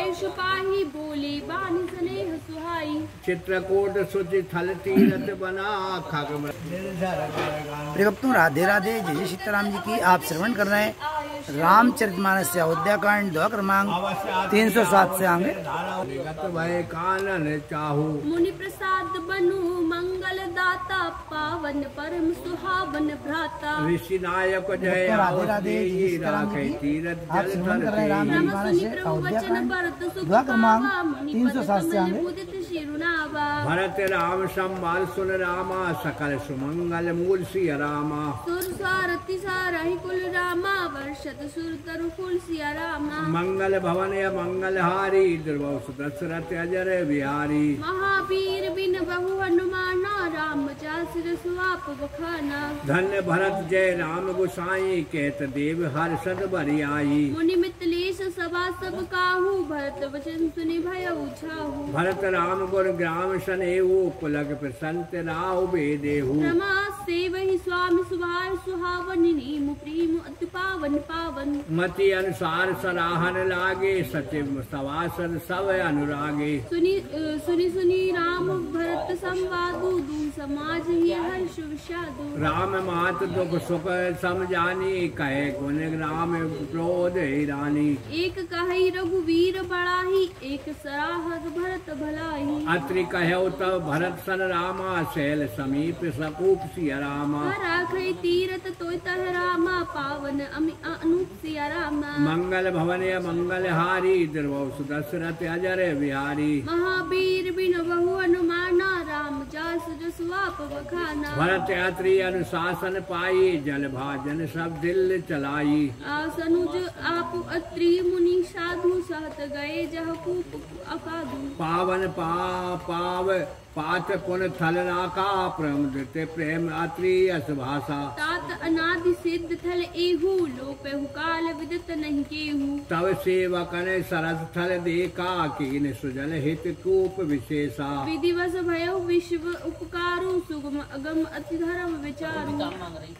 आयुष पाही बोले बानी स्नेह सुहाई। चित्रकूट सुचि थल तीरथ बना खग। प्रिय भक्तों, राधे राधे। जय जय सीताराम जी की आप श्रवण कर रहे हैं रामचरितमानस से अयोध्या कांड दोहा क्रमांक 307 से आगे। भय कानन चाहू मुनि प्रसाद बनु मंगल दाता पावन परम सुहावन भ्राता। ऋषि नायक जय राधे राधे। तीरथ आप जल श्रवण कर रहे हैं रामचरितमानस से अयोध्या कांड दोहा क्रमांक 307 से आगे। भरत राम संवाद सुन रामा सकल सुमंगल मूल सिया रामा। सुर सारथि सारहि कुल रामा वर्षत सुर तरु कुल सिया रामा। मंगल भवन मंगल हारी दुर्वसु दशरथ अजर बिहारी। महावीर बिन बहु हनुमाना राम जासिर सुआप बखाना। धन्य भरत जय राम गोसाई कहत देव हर सद बरि आई। मुनि मितलेश सभा सब काहू भरत वचन सुनि भय उछाहू। भरत राम गुर ग्राम सनेहु पुलक प्रसंत राहु बेदेहु। रमा सेवहि स्वामी सुभाष सुहावन नीम प्रेम अति पावन पावन। मति अनुसार सराहन लागे सचिव सवासन सब अनुरागे। सुनि सुनि सुनि राम भरत संवादु दू समाज ही हर्ष विषादु। राम मात दुख सुख समझानी कहे गुण राम क्रोध रानी। एक कहि रघुवीर बड़ाही एक सराहत भरत भलाई। अत्रि कहो तब भरत सन रामा शैल समीप सकूप सिया रामा। राखै तीरथ तोय तह रामा पावन अमि अनूप सिया रामा। मंगल भवन मंगल हारी दुर्वसु दशरथ अजर बिहारी। महावीर बिन बहु हनुमाना राम जास जसु आप बखाना। भरत अत्रि अनुशासन पाई जल भाजन सब दिल चलाई। आसनुज आप अत्रि मुनि साधु सहत गए जह कूप अकादु। पावन पाव पात पुन थल नाका प्रमदते प्रेम अत्रि अस भाषा। तात अनादि सिद्ध थल एहू लोपहु काल विदित नहीं केहू। तव सेवकन सरस थल देखा कीन सुजल हित कूप विशेषा। विधिवश भयो विश्व उपकारु सुगम अगम अति धर्म विचारु।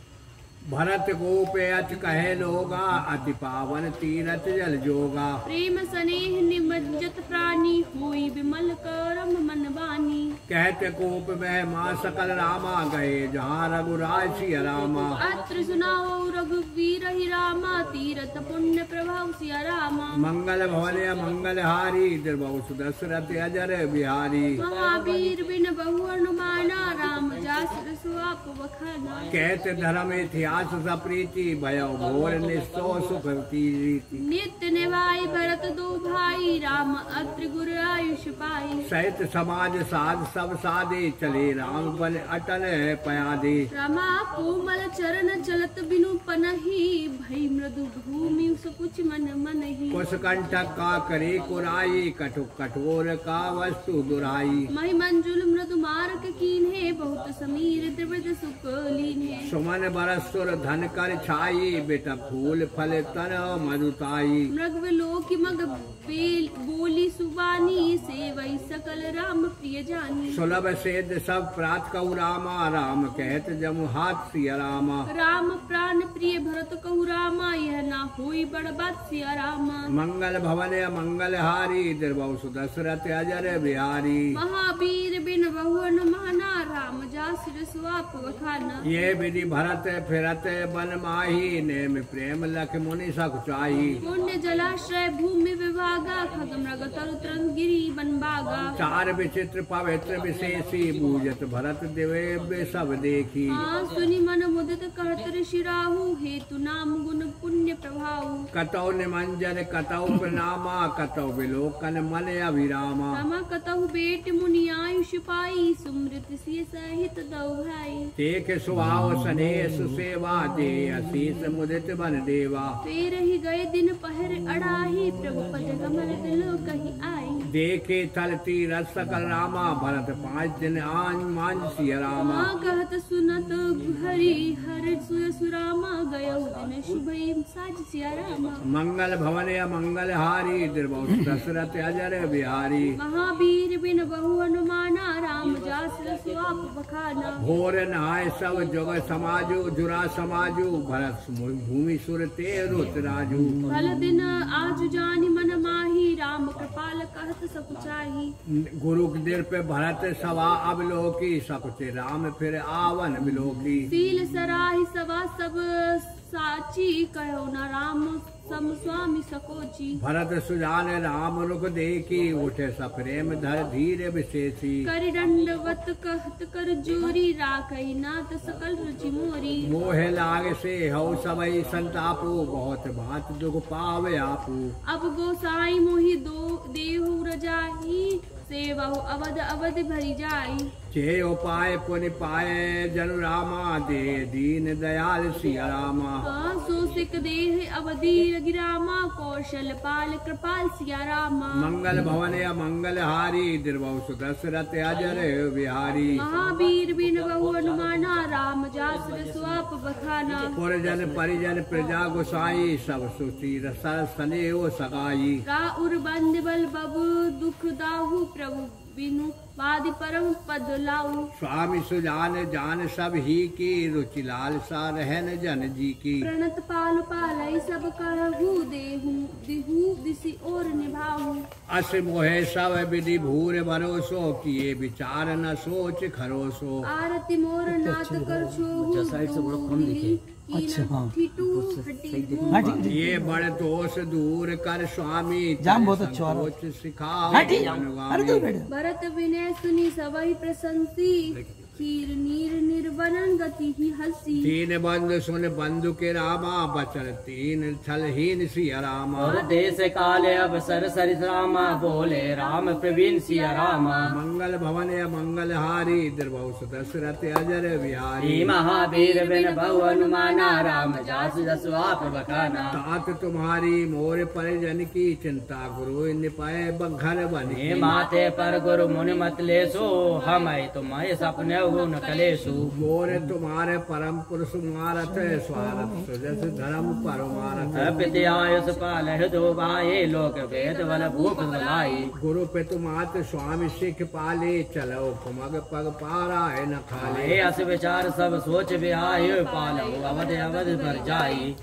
भरत गोप अति कहे लोगा अति पावन तीरथ जल जोगा। प्रेम स्नेह निमज्जत प्राणी हुई विमल करम मन बानी। कहते कोप में माँ सकल रामा गए जहाँ रघुराज सिया रामा। अत्र सुनाओ रघुवीर ही रामा तीरथ पुण्य प्रभाव सिया रामा। मंगल भवन मंगल हारी दुर्वसु दशरथ अजर बिहारी। महावीर बिन बहु हनुमाना राम जासिर सुआप बखाना। कहते धर्म इतिहास सप्रीति भयो घोर निष्ठो सुख रीति। नित्य निभाई भरत दो भाई राम अत्रि गुर आयुष पाई। सहित समाज साध सब साधे चले राम बल अटल पयादे। रमा कोमल चरण चलत बिनु पनहि भई मृदु भूमि सुकुच मन मनहि। कुश कंठक का करे कुराई कठोर का वस्तु दुराई। महि मंजुल मृदु मारक कीन्हे बहुत समीर द्रविड सुख लीन्हे। सुमन बरस सुर धन कर छाई बेटा फूल फल तन मधुताई। मृग विलोक मग बोली सुबानी सेवई सकल राम प्रिय जानी। सुलभ सेध सब प्रात कहु रामा राम कहत जमु हाथ सिया रामा। राम प्राण प्रिय भरत कहु रामा यह ना होई बड़ बात सिया रामा। मंगल भवन मंगल हारी दुर्वसु दशरथ अजर बिहारी। महावीर बिन बहु हनुमाना राम जासिर सुआप बखाना। ये विधि भरत फिरत बन माही नेम प्रेम लख मुनि सकुचाई। पुण्य जलाश्रय भूमि विभागा खग मृग तरु तरु गिरी बनबागा। चार विचित्र पवित्र विशेषी बूझत भरत दिव्य सब देखी। सुनि मन मुदित कहत ऋषि राहु हेतु नाम गुण पुण्य प्रभाव। कतौ निमंजन कतौ प्रणामा कतौ विलोकन मन अभिरामा। रामा कतहु बेट मुनि आयुष पाई सुमृत सिय सहित दौ भाई। देख सुभाव स्नेह सुसेवा दे असीस मुदित बन देवा। फेर ही गए दिन पहर अड़ाही प्रभु पद कमल दिलो कहीं आई। देखे थल तीरथ सकल रामा भरत 5 दिन आन मान सिया रामा। कहत सुनत हरि हर सुरामा गयो दिन शुभ साज सिया रामा। मंगल भवन मंगल हारी दुर्वसु दशरथ अजर बिहारी। महावीर बिन बहु हनुमाना राम जासिर सुआप बखाना। घोर नहाय सब जग समाजु जुरा समाजु भरत भूमि सुर ते रुत राजू। भल दिन आजु जानि मन माही राम कृपा पाल कहत सकुचाही। गुरु के दिल पे भरत सवा अब लोकी सकुचे राम फिर आवन बिलोकी। सील सराहि सवा सब साची कहो न राम सम स्वामी सकोची। भरत सुजान राम रुख देखी उठे सप्रेम धर धीरे विशेषी। कर दंडवत कहत कर जोरी राखई नाथ सकल रुचि मोरी। मोहे लाग से हौ सबई संतापो बहुत भात दुख पावे आपू। अब गोसाई मोहि दो देहु रजाही सेवहु अवध अवध भरी जाई। जे उपाय पुनि पाए जन रामा दे दीन दयाल सिया रामा। सो सिक देह अवधि गिरामा कौशल पाल कृपाल सिया रामा। मंगल भवन या मंगल हारी दिर्वौ सुदशरथ अजर बिहारी। महावीर बिन बहु हनुमाना राम जास स्वाप बखाना। पुरजन परिजन प्रजा गोसाई सब सुती सर सनेह सगाई। राउर बंद बल बबु दुख दाहु प्रभु बिनु पादि परम पद लाऊ। स्वामी सुजान जान सब ही की रुचि लाल सा रहन जन जी की। प्रणत पाल पालई सब कहु देहु दिहु दिसी और निभाऊ। अस मोहे सब विधि भूर भरोसो किए विचार न सोच खरोसो। आरती मोर नाथ कर छोहु अच्छा, हाँ। ये बड़ दोष दूर कर स्वामी जाम बहुत अच्छा हो सोच सिखाओ हाँ, ठीक। अरे तू बैठ। भरत विनय सुनी सबहि प्रशंसी। कीर नीर निर्वनन गति ही हसी। तीन बंधु सुन बंधु के रामा बचन तीन छलहीन सिया रामा। और देश काले अवसर सरिस रामा बोले राम प्रवीण सिया रामा। मंगल भवन या मंगल हारी दिर्वौ दशरथ अजर बिहारी। महावीर बिन बहु हनुमाना राम जास जसु आप बखाना। तात तुम्हारी मोर परिजन की चिंता गुरु निपाए बघर बनी। माथे पर गुरु मुनि मत लेसो हम तुम्हारे सपने न कलेसु। मोर तुम्हारे परम पुरुष मारत स्वारथ सुजस धर्म परमारथ। पिति आयुष पाल दो भाई लोक वेद बल भूप बलाई। गुरु पितु मात स्वामी सिख पाले चलो कुमग पग पारा है न खाले। अस विचार सब सोच विहाय पालो अवध अवध भर जाई।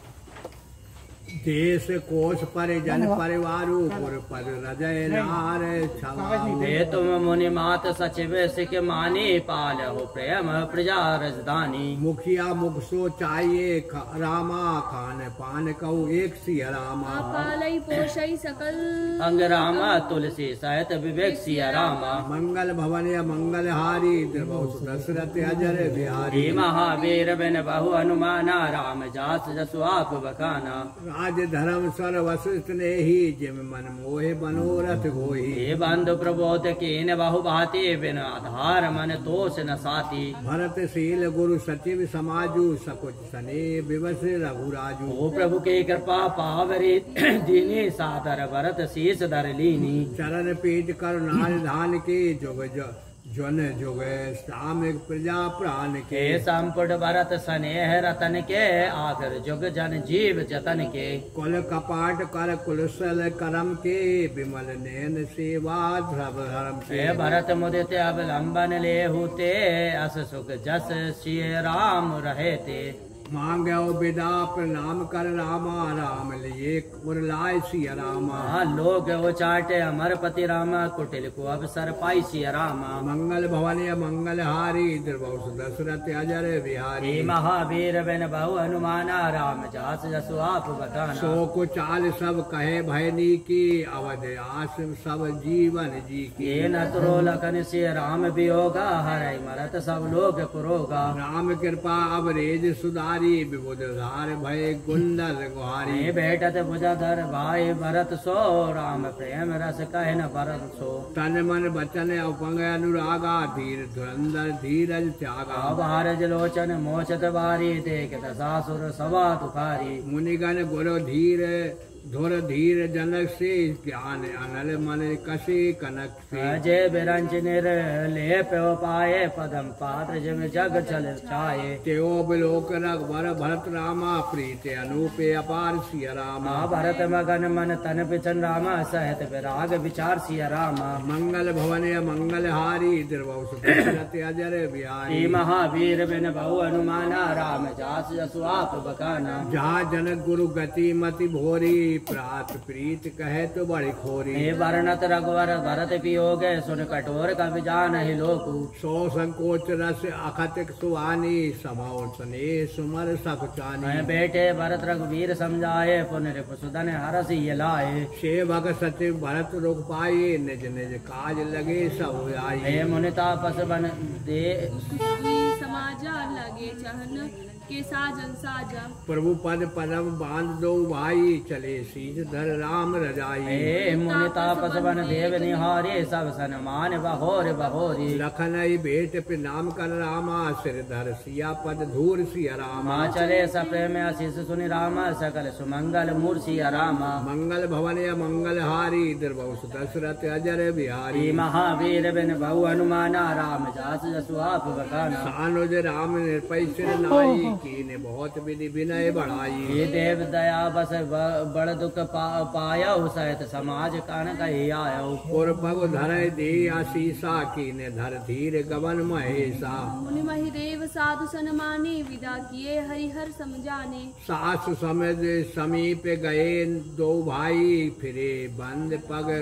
देश कोश परिजन परिवारु पुर पद हृदय नार छवाऊ। हे तुम मुनि मात सचिव सिख मानी पाल हो प्रेम प्रजा राजधानी। मुखिया मुख सो चाहिए रामा खान पान कहू एक सिया रामा। पालई पोषई सकल अंग रामा तुलसी सहित विवेक सिया रामा। मंगल भवन या मंगल हारी दिर्वौ दशरथ अजर बिहारी। महावीर बिन बहु हनुमाना राम जास जसु आप बखाना। राज धर्म सर वशिष्ठ ने ही जिम मन मोहे मनोरथ होई। हे बंधु प्रबोध कीन बहु भांति बिन आधार मन तोष न साथी। भरत शील गुरु सचिव समाजु सकुच सने विवश रघुराजु। ओ प्रभु के कृपा पावरी दीनी सादर भरत शीस धर लीनी। चरण पीठ कर नाल धान के जुग जन जुग श्याम प्रजा प्राण के। संपुट भरत स्नेह रतन के आदर जुग जन जीव जतन के। कुल कपाट कर कुलसल करम के विमल नैन सेवा धर्म के। भरत मुदित अवलंबन ले होते अस सुख जस श्री राम रहे थे। मांगो विदा प्रणाम कर रामा राम लिए उरलाय सिया रामा। लोग उचाटे अमरपति रामा कुटिल को अवसर पाई सिया रामा। मंगल भवन या मंगल हारी दिर्वौ दशरथ अजर बिहारी। महावीर बिन बहु हनुमाना राम जास जसु आप बखाना। सो को चाल सब कहे भयनी की अवध आस सब जीवन जी की। ये न तुरो लखन से राम वियोगा हरै मरत सब लोग पुरोगा। राम कृपा अब रेज सुधार विबुध धार भय गुंडल गुहारी। बैठत भुजाधर भाई भरत सो राम प्रेम रस कहे न भरत सो। तन मन बचन उपंग अनुरागा धीर धुरंधर धीरज त्यागा। भारज लोचन मोचत बारी देख दशासुर सवा तुखारी। मुनिगण गुरु धीर धुर धीर जनक से ज्ञान अनल मन कसे कनक से। जय बिरंज निर्लेप पाए पदम पात्र जिम जग चल चाहे। त्यो बिलोक रघुवर भरत रामा प्रीत अनूप अपार सिया रामा। भरत मगन मन तन पिछन रामा सहित विराग विचार सिया रामा। मंगल भवन मंगल हारी दिर्वौ दशरथ अजर बिहारी। महावीर बिन बहु हनुमाना राम जास जसु आप बखाना। जहाँ जनक गुरु गति मति भोरी प्रात प्रीत कहे तो बड़ी खोरी। हे वर्णत रघुवर भरत पियोगे सुन कठोर कवि जान ही लोकु। सो संकोच रस अखतिक सुहानी समाओ सने सुमर सकुचानी। बेटे भरत रघुवीर समझाए पुन रिपुसुदन हरस ये लाए। सेवक सचिव भरत रुक पाए निज निज काज लगे सब आए। हे मुनिता पस बन दे समाजा लगे चहन के साजन साजा। प्रभु पद पदम बांध दो भाई चले शीश धर राम रजाई। हे मुनिता पस बन देव निहारे सब सनमान बहोर बहोरी। लखन भेट पे नाम कर रामा सिर धर सिया पद धूर सिया रामा। चले सप्रेम आशीष सुनि रामा सकल सुमंगल मूर सिया रामा। मंगल भवन मंगल हारी दुर्बहुस दशरथ अजर बिहारी। महावीर बिन बहु हनुमाना राम जास जसु आप बखाना। सानुज राम निर्पय सिर नाई कीने बहुत विधि विनय बढ़ाई। हे देव दया बस बड़ दुख पाया सहित समाज कान कही आयो। पुर पग धर दे आशीषा कीने धर धीर गवन महेशा। मुनि महिदेव साधु सनमाने विदा किए हरिहर समझाने। सास समझ समीप गए दो भाई फिरे बंद पग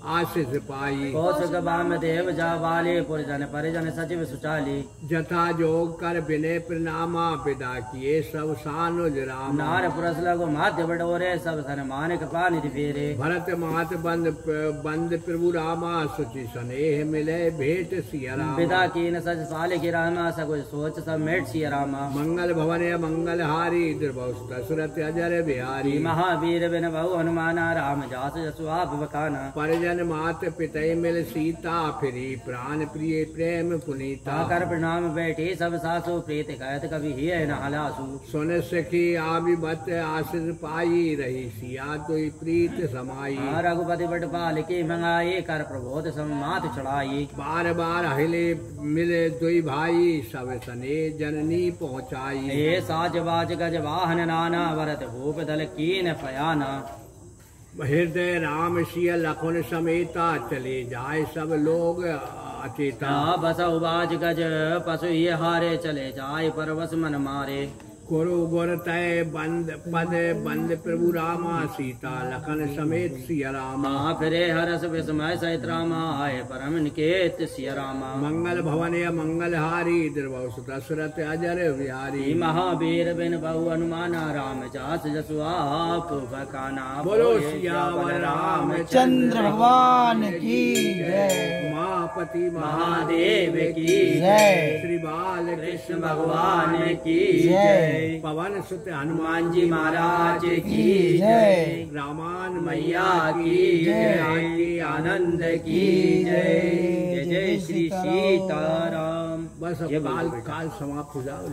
आशीष पाई। कौशिक बाम देव जा वाले पुरजन परिजन सचिव सुचाली। जथा जोग कर विनय प्रणामा विदा किए सब सानुज राम। नार पुरस लगो माध्य बडोरे सब सनमान कृपा निधि फेरे। भरत मात बंद प्रभु रामा सुचि स्नेह मिले भेंट सिया रामा। विदा कीन सच साल की रामा सकुच सोच सब मेट सिया रामा। मंगल भवन मंगल हारी दुर्बहुस दशरथ अजर बिहारी। महावीर बिन बहु हनुमाना राम जास जसु आप बखाना। परिजन मात पितय मिल सीता फिरी प्राण प्रिय प्रेम पुनीता। कर प्रणाम बैठी सब सासु प्रीत कहत कभी ही न हलासु। सुन सखी आबि बत आशीष पाई रही सिया तुई प्रीत समाई। रघुपति बट पाल की मंगाई कर प्रबोध सब मात चढ़ाई। बार बार हिले मिले दुई भाई सब सने जननी पहुँचाई। हे साज बाज गज वाहन नाना भरत भूप दल कीन फयाना। हृदय राम सिय लखन समेता चले जाए सब लोग अचेता। बस उबाज गज पशु ये हारे चले जाए परवस मन मारे। कुरु गुर तय बंद पद बंद प्रभु रामा सीता लखन समेत सिया रामा। फिरे हरस विस्मय सहित रामा आए परम निकेत सिया रामा। मंगल भवन मंगल हारी दुर्बहुस दशरथ अजर बिहारी। महावीर बिन बहु हनुमाना राम जास जसु आप बखाना। बोलो सियावर राम चंद्र भगवान की जय। महापति महादेव की जय। श्री बाल कृष्ण भगवान की जय। पवन सुत हनुमान जी महाराज की जय। रामान मैया की जय। आनंद की जय। जय जय श्री सीताराम। बस अब काल समाप्त हो जाओ।